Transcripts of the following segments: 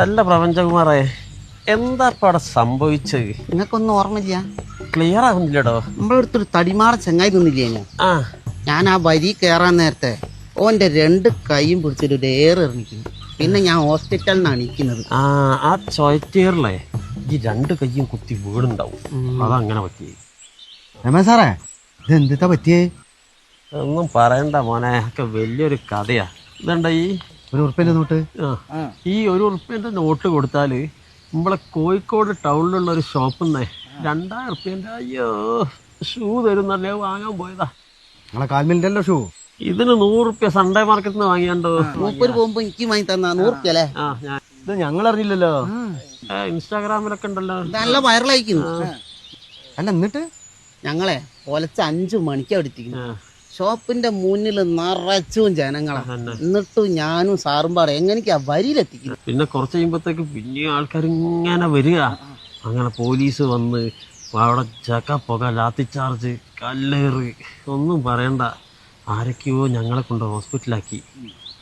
അല്ല പ്രപഞ്ചകുമാറേ, എന്താ അവിടെ സംഭവിച്ചത്? നിങ്ങൾക്കൊന്നും ഓർമ്മയില്ല? ക്ലിയർ ആകുന്നില്ലടോ. നമ്മുടെ അടുത്തൊരു തടിമാറ ചങ്ങായി നിന്നില്ലേ ഞാൻ ആ വരി കയറാൻ നേരത്തെ ഓന്റെ 2 കൈയും പിടിച്ചൊരു ഏറ് എറിഞ്ഞിരിക്കുന്നു. പിന്നെ ഞാൻ ഹോസ്പിറ്റലിൽ നിന്നാണ് ഇരിക്കുന്നത്. ആ ചോയ്റ്റേറിലെ ഈ 2 കൈയും കുത്തി വീടുണ്ടാവും. അതങ്ങനെ പറ്റി. രമേശ് സാറേ, ഇത് എന്താ പറ്റിയേ? ഒന്നും പറയണ്ട മോനെ, ഒക്കെ വലിയൊരു കഥയാ. ഇതെന്താ ഈ ₹1 നോട്ട്? ഈ ₹1 നോട്ട് കൊടുത്താല് നമ്മളെ കോഴിക്കോട് ടൗണിലുള്ള ഒരു ഷോപ്പിൽ നിന്ന് ₹2000 അയ്യോ ഷൂ തരുന്നല്ലേ, വാങ്ങാൻ പോയതാ. നിങ്ങളെ കാൽമില്ലല്ലോ ഷൂ. ഇതിന് ₹100 സൺഡേ മാർക്കറ്റിൽ നിന്ന് വാങ്ങിയാണ്ടോ. മൂപ്പര് പോകുമ്പോ എനിക്ക് വാങ്ങി തന്നാ ₹100 അല്ലേ? ഞാൻ ഇത് ഞങ്ങൾ അറിഞ്ഞില്ലല്ലോ. ഇൻസ്റ്റാഗ്രാമിലൊക്കെ ഉണ്ടല്ലോ, നല്ല വൈറലായിരിക്കുന്നു. അല്ല എന്നിട്ട് ഞങ്ങളെ പുലച്ച 5 മണിക്കാണ് എടുത്തിരിക്കുന്നു. ഷോപ്പിന്റെ മുന്നിൽ നിറച്ചും ജനങ്ങളാ. എന്നിട്ടും ഞാനും സാറും പാടെ എങ്ങനെയൊക്കെയാ വരിയിലെത്തിക്കുന്നു. പിന്നെ കുറച്ച് കഴിയുമ്പോഴത്തേക്ക് പിന്നെ ആൾക്കാർ ഇങ്ങനെ വരിക. അങ്ങനെ പോലീസ് വന്ന് അവിടെ ചക്ക ലാത്തി ചാർജ്, കല്ലേറ്, ഒന്നും പറയണ്ട. ആരൊക്കെയോ ഞങ്ങളെ കൊണ്ട് ഹോസ്പിറ്റലാക്കി.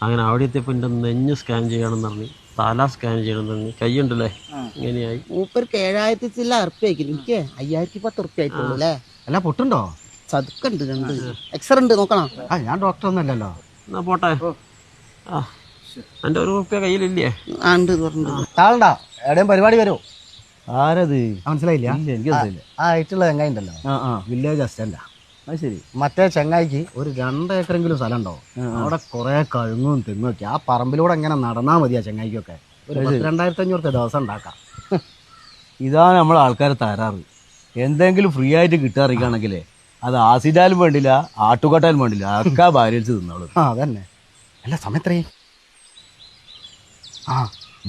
അങ്ങനെ അവിടെ എത്തിയപ്പോൾ എൻ്റെ നെഞ്ഞ് സ്കാൻ ചെയ്യണമെന്ന് പറഞ്ഞ്, തല സ്കാൻ ചെയ്യണമെന്ന് പറഞ്ഞ്, കൈയുണ്ടല്ലേ ഇങ്ങനെയായി. മൂപ്പർക്ക് 7000 ചില്ല ഉറുപ്പ്യ. എനിക്ക് 5010 ആയിട്ടുള്ളൂ അല്ലേ? അല്ല പൊട്ടുണ്ടോ? ചതുക്കുണ്ട്, 2 എക്സ്റേ ഉണ്ട്, നോക്കണം. ഞാൻ ഡോക്ടർ ഒന്നല്ലല്ലോ. എന്നാ പോട്ടെ. എൻ്റെ ₹1 കയ്യിലില്ലേ? ഉണ്ട് പറഞ്ഞു. താളണ്ടാ, എവിടെയും പരിപാടി വരുമോ? ആരത് മനസ്സിലായില്ല? എനിക്ക് ആ ആയിട്ടുള്ള ചെങ്ങായി ഉണ്ടല്ലോ, വില്ലേജ് അസിസ്റ്റന്റാ. അത് ശരി. മറ്റേ ചെങ്ങായിക്ക് ഒരു 2 ഏക്കറെങ്കിലും സ്ഥലം ഉണ്ടോ? അവിടെ കുറെ കഴുങ്ങും തെങ്ങും ഒക്കെ. ആ പറമ്പിലൂടെ എങ്ങനെ നടന്നാ മതിയാ ചെങ്ങായിക്കൊക്കെ. ഒരു 2500 ദിവസം ഉണ്ടാക്കാം. ഇതാണ് നമ്മളെ ആൾക്കാരെ തരാറ്. എന്തെങ്കിലും ഫ്രീ ആയിട്ട് കിട്ടാറിയാണെങ്കിലേ അത് ആസിഡാലും വേണ്ടില്ല, ആട്ടുകട്ടാലും വേണ്ടില്ല, ഒക്കെ ഭാര്യച്ച് തിന്നോളൂ. അതന്നെ. അല്ല സമയത്രേ?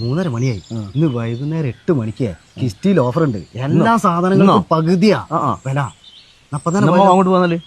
3:30 മണിയായി. ഇന്ന് വൈകുന്നേരം 8 മണിക്ക് കിസ്റ്റിയിൽ ഓഫർ ഉണ്ട്. എല്ലാ സാധനങ്ങളും പകുതിയാ വില. അങ്ങോട്ട് പോന്നല്ലേ?